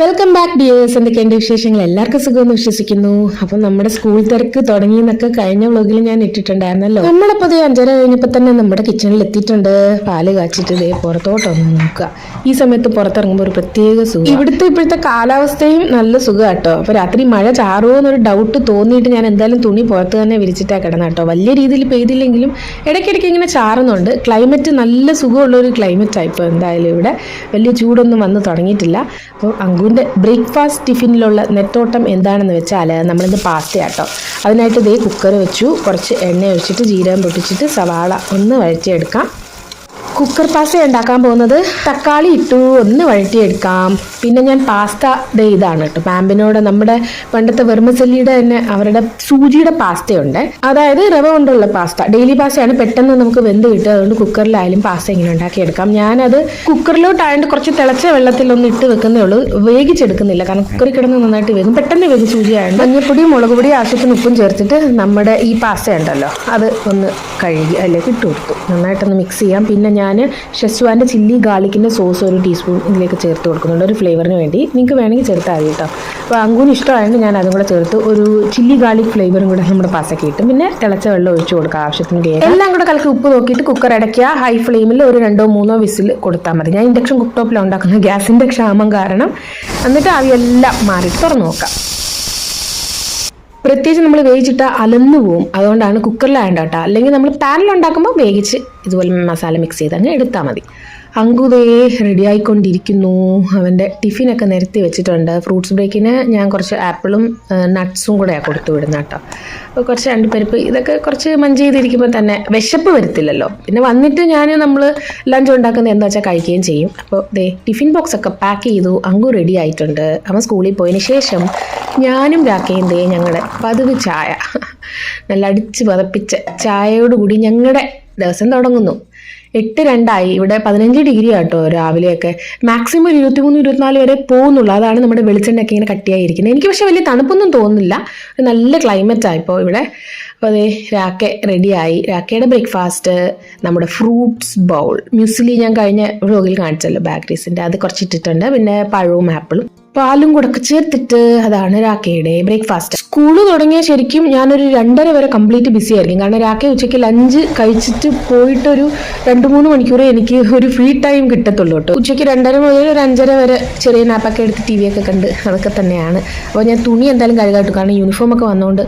Welcome back dears. എന്തൊക്കെയുണ്ട് വിശേഷങ്ങൾ? എല്ലാവർക്കും സുഖമെന്ന് വിശ്വസിക്കുന്നു. അപ്പം നമ്മുടെ സ്കൂൾ തിരക്ക് തുടങ്ങി എന്നൊക്കെ കഴിഞ്ഞ വ്ളോഗിൽ ഞാൻ ഇട്ടിട്ടുണ്ടായിരുന്നല്ലോ. നമ്മളിപ്പോൾ 5:30 കഴിഞ്ഞപ്പോൾ തന്നെ നമ്മുടെ കിച്ചണിൽ എത്തിയിട്ടുണ്ട്. പാല് കാച്ചിട്ട് ഇതേ പുറത്തോട്ടൊന്ന് നോക്കുക. ഈ സമയത്ത് പുറത്തിറങ്ങുമ്പോൾ ഒരു പ്രത്യേക സുഖം. ഇപ്പോഴത്തെ കാലാവസ്ഥയും നല്ല സുഖം കേട്ടോ. അപ്പോൾ രാത്രി മഴ ചാറുമോ എന്നൊരു ഡൗട്ട് തോന്നിയിട്ട് ഞാൻ എന്തായാലും തുണി പുറത്ത് തന്നെ വിരിച്ചിട്ടാണ് കിടന്ന കേട്ടോ. വലിയ രീതിയിൽ പെയ്തില്ലെങ്കിലും ഇടയ്ക്കിടയ്ക്ക് ഇങ്ങനെ ചാറുന്നുണ്ട്. ക്ലൈമറ്റ് നല്ല സുഖമുള്ളൊരു ക്ലൈമറ്റാണ് ഇപ്പോൾ. എന്തായാലും ഇവിടെ വലിയ ചൂടൊന്നും വന്ന് തുടങ്ങിയിട്ടില്ല. അപ്പോൾ അങ്കുവിൻ്റെ ബ്രേക്ക്ഫാസ്റ്റ് ടിഫിനിലുള്ള നെട്ടോട്ടം എന്താണെന്ന് വെച്ചാൽ നമ്മളിത് പാസ്ത കേട്ടോ. അതിനായിട്ട് ഇതേ കുക്കർ വെച്ചു. കുറച്ച് എണ്ണ ഒഴിച്ചിട്ട് ജീരകം പൊട്ടിച്ചിട്ട് സവാള ഒന്ന് വഴറ്റിയെടുക്കാം. കുക്കർ പാസ്ത ഉണ്ടാക്കാൻ പോകുന്നത് തക്കാളി ഇട്ടു ഒന്ന് വഴറ്റിയെടുക്കാം. പിന്നെ ഞാൻ പാസ്ത ഇതാണ് കേട്ടോ, പാമ്പിനോട് നമ്മുടെ പണ്ടത്തെ വെർമസെല്ലിയുടെ തന്നെ അവരുടെ സൂചിയുടെ പാസ്തയുണ്ട്. അതായത് റവ കൊണ്ടുള്ള പാസ്ത, ഡെയിലി പാസ്തയാണ്, പെട്ടെന്ന് നമുക്ക് വെന്ത് കിട്ടുക. അതുകൊണ്ട് കുക്കറിലായാലും പാസ്ത ഇങ്ങനെ ഉണ്ടാക്കിയെടുക്കാം. ഞാനത് കുക്കറിലോട്ടായതുകൊണ്ട് കുറച്ച് തിളച്ച വെള്ളത്തിലൊന്നും ഇട്ട് വെക്കുന്നേ ഉള്ളൂ, വേവിച്ചെടുക്കുന്നില്ല. കാരണം കുക്കറിൽ കിടന്ന് നന്നായിട്ട് വേഗം പെട്ടെന്ന് വേഗം സൂചിയായതുകൊണ്ട് മഞ്ഞപ്പൊടിയും മുളക് പൊടിയും ആവശ്യത്തിന് ഉപ്പും ചേർത്തിട്ട് നമ്മുടെ ഈ പാസ്ത ഉണ്ടല്ലോ അത് ഒന്ന് കഴുകി അതിലേക്ക് ഇട്ട് കൊടുത്തു. നന്നായിട്ടൊന്ന് മിക്സ് ചെയ്യാം. പിന്നെ ഞാൻ ഷെസ്വാൻ്റെ ചില്ലി ഗാർലിക്കിൻ്റെ സോസ് ഒരു ടീസ്പൂൺ ഇതിലേക്ക് ചേർത്ത് കൊടുക്കുന്നുണ്ട്, ഒരു ഫ്ലേവറിന് വേണ്ടി. നിങ്ങൾക്ക് വേണമെങ്കിൽ ചേർത്താൽ മതി കേട്ടോ. അപ്പോൾ അങ്കൂന് ഇഷ്ടമായതുകൊണ്ട് ഞാൻ അതും കൂടെ ചേർത്ത് ഒരു ചില്ലി ഗാർലിക് ഫ്ലേവറും കൂടെ നമ്മുടെ പാസ്തയ്ക്ക് കിട്ടും. പിന്നെ തിളച്ച വെള്ളം ഒഴിച്ച് കൊടുക്കുക ആവശ്യത്തിന്. എല്ലാം കൂടെ കലക്കി ഉപ്പ് നോക്കിയിട്ട് കുക്കർ അടയ്ക്കുക. ഹൈ ഫ്ലെയിമിൽ ഒരു 2-3 വിസിൽ കൊടുത്താൽ മതി. ഞാൻ ഇൻഡക്ഷൻ കുക്ക് ടോപ്പിലാണ് ഉണ്ടാക്കുന്നത്, ഗ്യാസിൻ്റെ ക്ഷാമം കാരണം. എന്നിട്ട് അവയെല്ലാം മാറി തുറന്ന് നോക്കാം. പ്രത്യേകിച്ച് നമ്മൾ വേവിച്ചിട്ട് അലന്നു പോവും, അതുകൊണ്ടാണ് കുക്കറിലായണ്ട കേട്ടോ. അല്ലെങ്കിൽ നമ്മൾ പാനിലുണ്ടാക്കുമ്പോൾ വേവിച്ച് ഇതുപോലെ മസാല മിക്സ് ചെയ്ത് അങ്ങ് എടുത്താൽ മതി. അങ്കുതേ റെഡി ആയിക്കൊണ്ടിരിക്കുന്നു. അവൻ്റെ ടിഫിനൊക്കെ നിരത്തി വെച്ചിട്ടുണ്ട്. ഫ്രൂട്ട്സ് ബ്രേക്കിന് ഞാൻ കുറച്ച് ആപ്പിളും നട്ട്സും കൂടെയാണ് കൊടുത്തു വിടുന്നത് കേട്ടോ. അപ്പോൾ കുറച്ച് അണ്ടിപ്പരിപ്പ് ഇതൊക്കെ കുറച്ച് മഞ്ച് ചെയ്തിരിക്കുമ്പോൾ തന്നെ വിശപ്പ് വരത്തില്ലല്ലോ. പിന്നെ വന്നിട്ട് നമ്മൾ ലഞ്ച് ഉണ്ടാക്കുന്നത് എന്താ വെച്ചാൽ കഴിക്കുകയും ചെയ്യും. അപ്പോൾ ടിഫിൻ ബോക്സൊക്കെ പാക്ക് ചെയ്തു. അങ്കു റെഡി ആയിട്ടുണ്ട്. അവൻ സ്കൂളിൽ പോയതിന് ശേഷം ഞാനും രാക്കയും ഞങ്ങളുടെ പതിവ് ചായ, നല്ല അടിച്ച് പതപ്പിച്ച ചായയോടുകൂടി ഞങ്ങളുടെ ദിവസം തുടങ്ങുന്നു. 8:02 ഇവിടെ 15 ഡിഗ്രി കേട്ടോ രാവിലെയൊക്കെ. മാക്സിമം 23-24 വരെ പോകുന്നുള്ളൂ. അതാണ് നമ്മുടെ വെളിച്ചെണ്ണയൊക്കെ ഇങ്ങനെ കട്ടിയായിരിക്കുന്നത്. എനിക്ക് പക്ഷേ വലിയ തണുപ്പൊന്നും തോന്നുന്നില്ല, നല്ല ക്ലൈമറ്റാണ് ഇപ്പോൾ ഇവിടെ. അപ്പോൾ രാക്ക റെഡിയായി. രാക്കയുടെ ബ്രേക്ക്ഫാസ്റ്റ് നമ്മുടെ ഫ്രൂട്ട്സ് ബൗൾ മ്യൂസ്ലി ഞാൻ കഴിഞ്ഞ വ്ലോഗിൽ കാണിച്ചല്ലോ, ബാക്കറീസിൻ്റെ, അത് കുറച്ചിട്ടിട്ടുണ്ട്. പിന്നെ പഴവും ആപ്പിളും പാലും കൂടെ ഒക്കെ ചേർത്തിട്ട് അതാണ് രാക്കയുടെ ബ്രേക്ക്ഫാസ്റ്റ്. സ്കൂള് തുടങ്ങിയ ശരിക്കും ഞാനൊരു 2:30 വരെ കംപ്ലീറ്റ് ബിസി ആയിരിക്കും. കാരണം രാക്ക ഉച്ചയ്ക്ക് ലഞ്ച് കഴിച്ചിട്ട് പോയിട്ടൊരു 2-3 മണിക്കൂറേ എനിക്ക് ഒരു ഫ്രീ ടൈം കിട്ടത്തുള്ളൂ കേട്ടോ. ഉച്ചയ്ക്ക് 2:30 മുതൽ ഒരു 5:30 വരെ ചെറിയ നാപ്പൊക്കെ എടുത്ത് TV ഒക്കെ കണ്ട് അതൊക്കെ തന്നെയാണ്. അപ്പോൾ ഞാൻ തുണി എന്തായാലും കഴുകാട്ടു. കാരണം യൂണിഫോം ഒക്കെ വന്നുകൊണ്ട്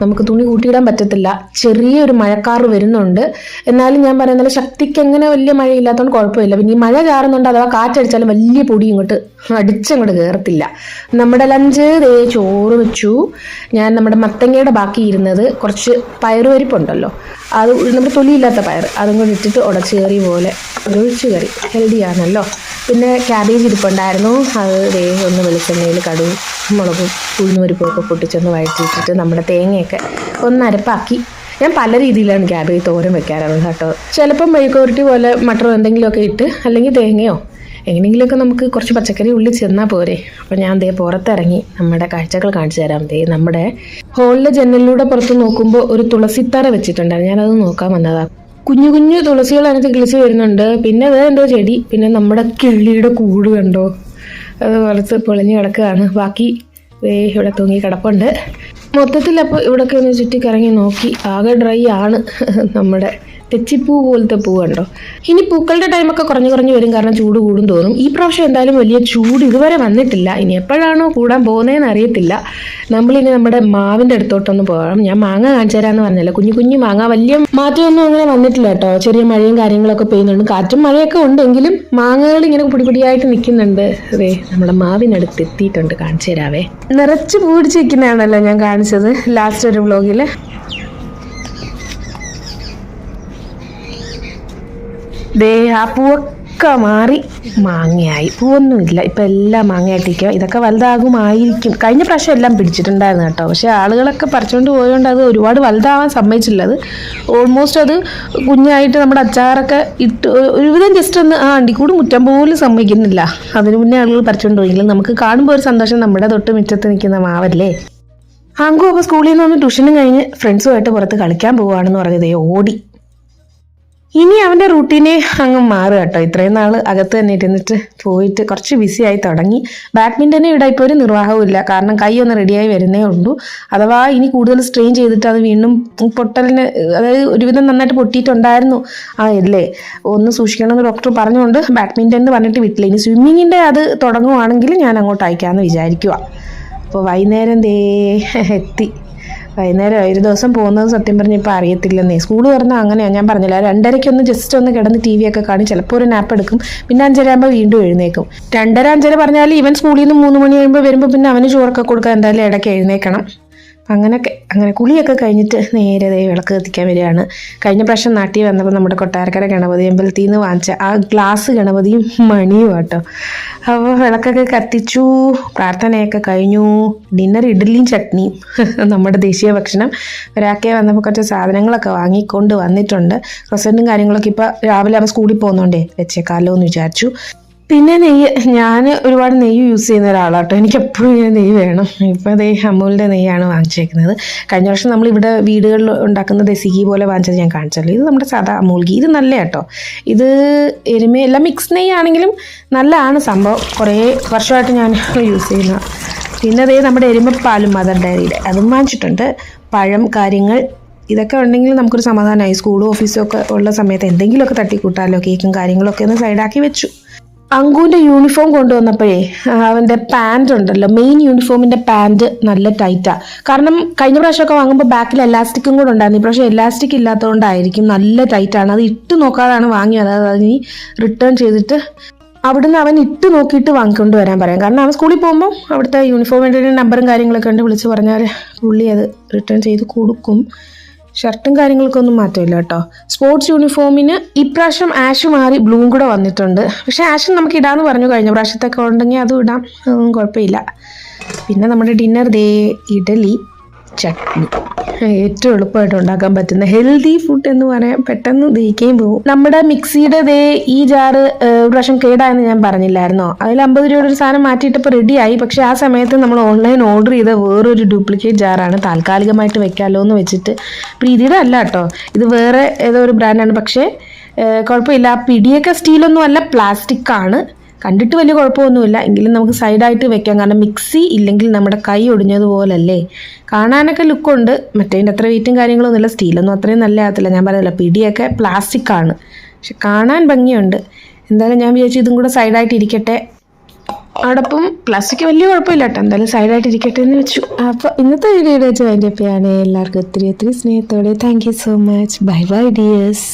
നമുക്ക് തുണി കൂട്ടിയിടാൻ പറ്റത്തില്ല. ചെറിയൊരു മഴക്കാറ് വരുന്നുണ്ട്. എന്നാലും ഞാൻ പറയുന്നത് ശക്തിക്ക് അങ്ങനെ വലിയ മഴയില്ലാത്തതുകൊണ്ട് കുഴപ്പമില്ല. പിന്നെ ഈ മഴ ചാറുന്നുണ്ട്, അഥവാ കാറ്റടിച്ചാലും വലിയ പൊടി ഇങ്ങോട്ട് അടിച്ചങ്ങോട്ട് കയറത്തില്ല. നമ്മുടെ ലഞ്ച് ചോറ് വെച്ചു. ഞാൻ നമ്മുടെ മത്തങ്ങയുടെ ബാക്കി ഇരുന്നത് കുറച്ച് പയറുപരിപ്പുണ്ടല്ലോ, അത് നമ്മുടെ തൊലിയില്ലാത്ത പയർ, അതും കൂടി ഇട്ടിട്ട് ഉടച്ച് കറി പോലെ ഒഴിച്ച് കറി, ഹെൽത്തിയാണല്ലോ. പിന്നെ ക്യാബേജ് ഇരിപ്പുണ്ടായിരുന്നു, അത് ഒന്ന് വെളിച്ചെണ്ണയിൽ കടുവും മുളകും ഉഴുന്നുപരിപ്പൊക്കെ പൊട്ടിച്ചൊന്ന് വഴറ്റിയിട്ടിട്ട് നമ്മുടെ തേങ്ങയൊക്കെ ഒന്ന് അരപ്പാക്കി. ഞാൻ പല രീതിയിലാണ് ക്യാബേജ് തോരൻ വെക്കാറുള്ളത് കേട്ടോ. ചിലപ്പം മെഴുക്കുവരട്ടി പോലെ മട്ടറോ എന്തെങ്കിലുമൊക്കെ ഇട്ട്, അല്ലെങ്കിൽ തേങ്ങയോ എങ്ങനെയെങ്കിലുമൊക്കെ നമുക്ക് കുറച്ച് പച്ചക്കറി ഉള്ളിൽ ചെന്നാൽ പോരെ. അപ്പോൾ ഞാൻ പുറത്തിറങ്ങി നമ്മുടെ കാഴ്ചകൾ കാണിച്ചു തരാം. നമ്മുടെ ഹോളിലെ ജനലിലൂടെ പുറത്ത് നോക്കുമ്പോൾ ഒരു തുളസിത്തറ വെച്ചിട്ടുണ്ടായിരുന്നു, ഞാനത് നോക്കാൻ വന്നതാണ്. കുഞ്ഞു കുഞ്ഞു തുളസികൾ അതിനകത്ത് കിളിച്ച് വരുന്നുണ്ട്. പിന്നെ എന്തോ ചെടി, പിന്നെ നമ്മുടെ കിള്ളിയുടെ കൂട് കണ്ടോ, അത് വളർത്ത് പൊളിഞ്ഞ് കിടക്കുകയാണ്. ബാക്കി ഇവിടെ തൂങ്ങി കിടപ്പുണ്ട്. മൊത്തത്തിൽ അപ്പോൾ ഇവിടെയൊക്കെ ഒന്ന് ചുറ്റിക്കറങ്ങി നോക്കി. ആകെ ഡ്രൈ ആണ് നമ്മുടെ തെച്ചിപ്പൂ പോലത്തെ പൂ കണ്ടോ. ഇനി പൂക്കളുടെ ടൈമൊക്കെ കുറഞ്ഞു വരും, കാരണം ചൂട് കൂടും തോന്നും. ഈ പ്രാവശ്യം എന്തായാലും വലിയ ചൂട് ഇതുവരെ വന്നിട്ടില്ല. ഇനി എപ്പോഴാണോ കൂടാൻ പോകുന്നതെന്ന് അറിയത്തില്ല. നമ്മളിനി നമ്മുടെ മാവിൻ്റെ അടുത്തോട്ടൊന്ന് പോകാം. ഞാൻ മാങ്ങ കാണിച്ചു തരാമെന്ന് പറഞ്ഞല്ലോ, കുഞ്ഞു മാങ്ങ. വലിയ മാറ്റമൊന്നും അങ്ങനെ വന്നിട്ടില്ല കേട്ടോ. ചെറിയ മഴയും കാര്യങ്ങളൊക്കെ പെയ്യുന്നുണ്ട്, കാറ്റും മഴയൊക്കെ ഉണ്ടെങ്കിലും മാങ്ങകൾ ഇങ്ങനെ പൊടിയായിട്ട് നിൽക്കുന്നുണ്ട്. നമ്മുടെ മാവിനടുത്ത് എത്തിയിട്ടുണ്ട്, കാണിച്ചു തരാവേ. നിറച്ച് പൂ പിടിച്ച് നിൽക്കുന്നതാണല്ലോ ഞാൻ കാണിച്ചത് ലാസ്റ്റ് ഒരു വ്ലോഗിൽ. ആ പൂവൊക്കെ മാറി മാങ്ങയായി, പൂവൊന്നുമില്ല. ഇപ്പം എല്ലാം മാങ്ങയായിട്ടിരിക്കുക. ഇതൊക്കെ വലുതാകുമായിരിക്കും. കഴിഞ്ഞ പ്രാവശ്യം എല്ലാം പിടിച്ചിട്ടുണ്ടായിരുന്നു കേട്ടോ. പക്ഷേ ആളുകളൊക്കെ പറിച്ചുകൊണ്ട് പോയതുകൊണ്ട് അത് ഒരുപാട് വലുതാവാൻ സമ്മതിച്ചില്ല. അത് ഓൾമോസ്റ്റ് അത് കുഞ്ഞായിട്ട് നമ്മുടെ അച്ചാറൊക്കെ ഇട്ട് ഒരുവിധം ജസ്റ്റ് ഒന്ന് അണ്ടിക്കൂട് മുറ്റം പോലും സമ്മതിക്കുന്നില്ല. അതിന് മുന്നേ ആളുകൾ പറിച്ചുകൊണ്ട് പോയെങ്കിലും നമുക്ക് കാണുമ്പോൾ ഒരു സന്തോഷം. നമ്മുടെ തൊട്ട് മുറ്റത്ത് നിൽക്കുന്ന മാവല്ലേ. അങ്കു അപ്പോൾ സ്കൂളിൽ നിന്ന് വന്ന് ട്യൂഷനും കഴിഞ്ഞ് ഫ്രണ്ട്സുമായിട്ട് പുറത്ത് കളിക്കാൻ പോവുകയാണെന്ന് പറഞ്ഞതേ ഓടി. ഇനി അവൻ്റെ റൂട്ടീനെ അങ്ങ് മാറുക കേട്ടോ. ഇത്രയും നാൾ അകത്ത് തന്നെ ഇരുന്നിട്ട് പോയിട്ട് കുറച്ച് ബിസി ആയി തുടങ്ങി. ബാഡ്മിൻ്റനെ ഇവിടെ ഇപ്പോൾ ഒരു നിർവാഹവും ഇല്ല, കാരണം കൈ ഒന്ന് റെഡിയായി വരുന്നേ ഉള്ളൂ. അഥവാ ഇനി കൂടുതൽ സ്ട്രെയിൻ ചെയ്തിട്ട് അത് വീണ്ടും പൊട്ടലിന്, അതായത് ഒരുവിധം നന്നായിട്ട് പൊട്ടിയിട്ടുണ്ടായിരുന്നു അല്ലേ, ഒന്ന് സൂക്ഷിക്കണമെന്ന് ഡോക്ടർ പറഞ്ഞുകൊണ്ട് ബാഡ്മിൻ്റൻ എന്ന് പറഞ്ഞിട്ട് വിട്ടില്ല. ഇനി സ്വിമ്മിങ്ങിൻ്റെ അത് തുടങ്ങുവാണെങ്കിൽ ഞാൻ അങ്ങോട്ട് അയക്കാമെന്ന് വിചാരിക്കുക. അപ്പോൾ വൈകുന്നേരം എത്തി. വൈകുന്നേരം ഒരു ദിവസം പോകുന്നത് സത്യം പറഞ്ഞ് ഇപ്പോൾ അറിയത്തില്ലെന്നേ. സ്കൂൾ തുറന്നാൽ അങ്ങനെയാണ്, ഞാൻ പറഞ്ഞില്ല, 2:30 ജസ്റ്റ് ഒന്ന് കിടന്ന് TV ഒക്കെ കാണി, ചിലപ്പോൾ ഒരു നാപ്പ് എടുക്കും, പിന്നെ 5:30 ആകുമ്പോൾ വീണ്ടും എഴുന്നേക്കും. 2:30 പറഞ്ഞാൽ ഇവൻ സ്കൂളിൽ നിന്ന് 3 മണി കഴിയുമ്പോൾ വരുമ്പോൾ പിന്നെ അവന് ചോറൊക്കെ കൊടുക്കാൻ എന്തായാലും ഇടയ്ക്ക് എഴുന്നേക്കണം. അങ്ങനെ കുളിയൊക്കെ കഴിഞ്ഞിട്ട് നേരെ വിളക്ക് കത്തിക്കാൻ വരികയാണ്. കഴിഞ്ഞ പ്രാവശ്യം നാട്ടിൽ വന്നപ്പോൾ നമ്മുടെ കൊട്ടാരക്കര ഗണപതി അമ്പലത്തിൽ നിന്ന് വാങ്ങിച്ച ആ ഗ്ലാസ് ഗണപതിയും മണിയും കേട്ടോ. അപ്പോൾ വിളക്കൊക്കെ കത്തിച്ചു, പ്രാർത്ഥനയൊക്കെ കഴിഞ്ഞു. ഡിന്നർ ഇഡ്ഡലിയും ചട്നിയും, നമ്മുടെ ദേശീയ ഭക്ഷണം. ഒരാക്കെ വന്നപ്പോൾ കുറച്ച് സാധനങ്ങളൊക്കെ വാങ്ങിക്കൊണ്ട് വന്നിട്ടുണ്ട്. ക്രോസൻറ്റും കാര്യങ്ങളൊക്കെ ഇപ്പോൾ രാവിലെ അവൻ സ്കൂളിൽ പോകുന്നതുകൊണ്ടേ വെച്ചേക്കാമല്ലോ എന്ന് വിചാരിച്ചു. പിന്നെ നെയ്യ്, ഞാൻ ഒരുപാട് നെയ്യ് യൂസ് ചെയ്യുന്ന ഒരാളാട്ടോ. എനിക്ക് എപ്പോഴും ഇങ്ങനെ നെയ്യ് വേണം. ഇപ്പോൾ അതേ അമൂലിൻ്റെ നെയ്യാണ് വാങ്ങിച്ചേക്കുന്നത്. കഴിഞ്ഞ വർഷം നമ്മളിവിടെ വീടുകളിൽ ഉണ്ടാക്കുന്ന ദസിഗി പോലെ വാങ്ങിച്ചത് ഞാൻ കാണിച്ചല്ലോ. ഇത് നമ്മുടെ സാധാ അമൂൽ ഗീ. ഇത് നല്ല കേട്ടോ. ഇത് എല്ലാം മിക്സ് നെയ്യാണെങ്കിലും നല്ലതാണ് സംഭവം. കുറേ വർഷമായിട്ട് ഞാൻ യൂസ് ചെയ്യുന്ന. പിന്നെ അതേ നമ്മുടെ എരുമപ്പാലും മദർ ഡയറിയുടെ അതും വാങ്ങിച്ചിട്ടുണ്ട്. പഴം കാര്യങ്ങൾ ഇതൊക്കെ ഉണ്ടെങ്കിൽ നമുക്കൊരു സമാധാനമായി. സ്കൂളും ഓഫീസും ഒക്കെ ഉള്ള സമയത്ത് എന്തെങ്കിലുമൊക്കെ തട്ടിക്കൂട്ടാലോ. കേക്കും കാര്യങ്ങളൊക്കെ ഒന്ന് സൈഡാക്കി വെച്ചു. അങ്കുവിൻ്റെ യൂണിഫോം കൊണ്ടുവന്നപ്പോഴേ അവൻ്റെ പാൻറ് ഉണ്ടല്ലോ, മെയിൻ യൂണിഫോമിൻ്റെ പാൻറ് നല്ല ടൈറ്റാണ്. കാരണം കഴിഞ്ഞ പ്രാവശ്യമൊക്കെ വാങ്ങുമ്പോൾ ബാക്കിൽ എലാസ്റ്റിക്കും കൂടെ ഉണ്ടായിരുന്നു. ഇപ്രാവശ്യം എലാസ്റ്റിക് ഇല്ലാത്തതുകൊണ്ടായിരിക്കും നല്ല ടൈറ്റാണ്. അത് ഇട്ട് നോക്കാതാണ് വാങ്ങിയത്. അതായത് ഇനി റിട്ടേൺ ചെയ്തിട്ട് അവിടുന്ന് അവൻ ഇട്ട് നോക്കിയിട്ട് വാങ്ങിക്കൊണ്ട് വരാൻ പറയാം. കാരണം അവൻ സ്കൂളിൽ പോകുമ്പോൾ അവിടുത്തെ യൂണിഫോമിൻ്റെ നമ്പറും കാര്യങ്ങളൊക്കെ ഉണ്ട്, വിളിച്ച് പറഞ്ഞാൽ പുള്ളി അത് റിട്ടേൺ ചെയ്ത് കൊടുക്കും. ഷർട്ടും കാര്യങ്ങൾക്കൊന്നും മാറ്റമില്ല കേട്ടോ. സ്പോർട്സ് യൂണിഫോമിന് ഇപ്രാവശ്യം ആഷ് മാറി ബ്ലൂവും കൂടെ വന്നിട്ടുണ്ട്. പക്ഷേ ആഷ് നമുക്ക് ഇടാമെന്ന് പറഞ്ഞു. കഴിഞ്ഞ പ്രാവശ്യത്തൊക്കെ ഉണ്ടെങ്കിൽ അതും ഇടാം, അതൊന്നും കുഴപ്പമില്ല. പിന്നെ നമ്മുടെ ഡിന്നർ ഇഡലി ചട്നി, ഏറ്റവും എളുപ്പമായിട്ട് ഉണ്ടാക്കാൻ പറ്റുന്ന ഹെൽത്തി ഫുഡ് എന്ന് പറയാൻ, പെട്ടെന്ന് ദഹിക്കുകയും പോകും. നമ്മുടെ മിക്സിയുടെ ഈ ജാറ് ഒരു പ്രാവശ്യം കേടായെന്ന് ഞാൻ പറഞ്ഞില്ലായിരുന്നോ, അതിൽ 50 രൂപയുടെ ഒരു സാധനം മാറ്റിയിട്ടപ്പോൾ റെഡിയായി. പക്ഷേ ആ സമയത്ത് നമ്മൾ ഓൺലൈൻ ഓർഡർ ചെയ്ത വേറൊരു ഡ്യൂപ്ലിക്കേറ്റ് ജാറാണ്. താൽക്കാലികമായിട്ട് വെക്കാമല്ലോ എന്ന് വെച്ചിട്ട്, പ്രീതിയുടെ അല്ല കേട്ടോ, ഇത് വേറെ ഏതോ ഒരു ബ്രാൻഡാണ്. പക്ഷേ കുഴപ്പമില്ല. ആ പിടിയൊക്കെ സ്റ്റീലൊന്നും അല്ല, പ്ലാസ്റ്റിക് ആണ്. കണ്ടിട്ട് വലിയ കുഴപ്പമൊന്നുമില്ല, എങ്കിലും നമുക്ക് സൈഡായിട്ട് വെക്കാം. കാരണം മിക്സി ഇല്ലെങ്കിൽ നമ്മുടെ കൈ ഒടിഞ്ഞതുപോലല്ലേ. കാണാനൊക്കെ ലുക്കുണ്ട്, മറ്റേതിൻ്റെ അത്ര വെയിറ്റും കാര്യങ്ങളൊന്നുമില്ല. സ്റ്റീലൊന്നും അത്രയും നല്ല ആകത്തില്ല, ഞാൻ പറയില്ല. പിടിയൊക്കെ പ്ലാസ്റ്റിക് ആണ്, പക്ഷെ കാണാൻ ഭംഗിയുണ്ട്. എന്തായാലും ഞാൻ വിചാരിച്ചു ഇതും കൂടെ സൈഡായിട്ട് ഇരിക്കട്ടെ. അവിടൊപ്പം പ്ലാസ്റ്റിക് വലിയ കുഴപ്പമില്ല കേട്ടോ, എന്തായാലും സൈഡായിട്ട് ഇരിക്കട്ടെ എന്ന് വെച്ചു. അപ്പോൾ ഇന്നത്തെ വീഡിയോ വെച്ച് വൈൻഡപ്പ് ചെയ്യാണ്. എല്ലാവർക്കും ഒത്തിരി സ്നേഹത്തോടെ thank you so much. Bye bye dears.